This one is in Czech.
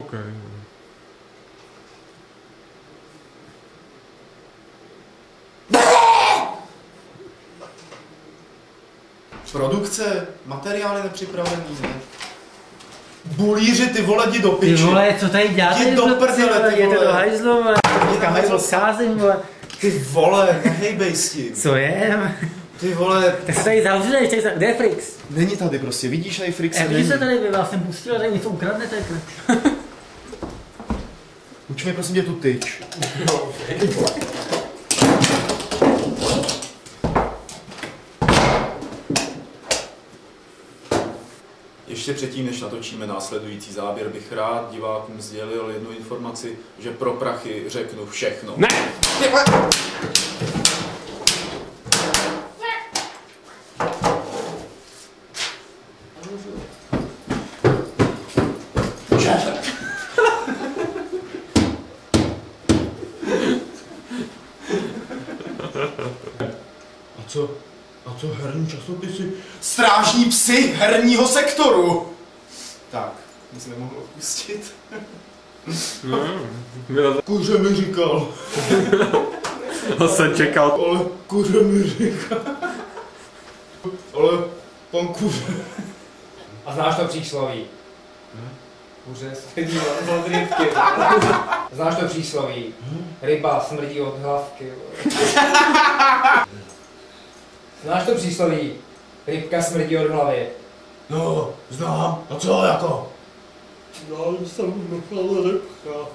OK. Produkce, materiály nepřipravený, ne? Bulíři, ty vole, jdi do piči. Ty vole, co tady děláte? Jdi do prdele, ty vole. vole. Do hajzlu, vole. Kameru scházím, vole. Ty vole, nehejbej s tím. Co je? Ty vole. Tak se tady zavřeli, kde je Frix? Není tady prostě, vidíš, tady Frix Já není. vidíš se tady, já jsem pustil, tady něco ukradnete. Uč mi prosím tě tu tyč. Ještě předtím, než natočíme následující záběr, bych rád divákům sdělil jednu informaci, že pro prachy řeknu všechno. Ne! A co herní časopisy? Strážní psi herního sektoru! Tak, nic nemohl odpustit. Kuře mi říkal. To jsem čekal. Ale kuře mi říkal. Ale pan kuře. A znáš to přísloví? Kuře smrdí od rybky. Znáš to přísloví? Ryba smrdí od hlavky. Znáš to přísloví? Rybka smrdí od hlavy. No, znám. A co jako? No, jsem nechal rybka.